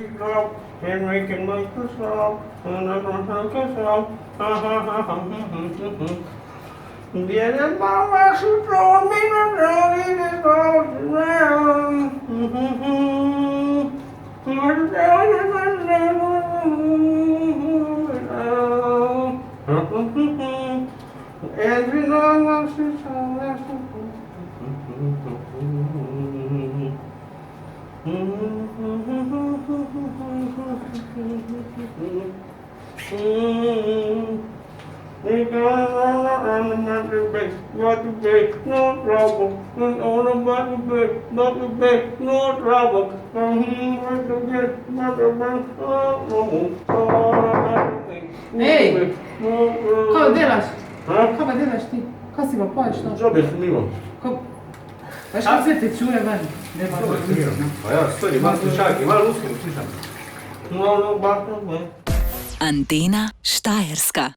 drop and we can make the song and I don't take a song. Did it mama she told me to run it is all around. Every long I see we gonna run around the mountain base, but the base, no trouble. And all about the base, but the base, no trouble. With the base, but the base, Ej! Kao delaš? Kao ba delaš ti? Kao si ba poješ to? Žobe snimam. Veš kako se ti čuje ven? Žobe snimam. Pa ja, stori, malo slušajke, malo uskoro slušam. No, baš to, Antena Štajerska.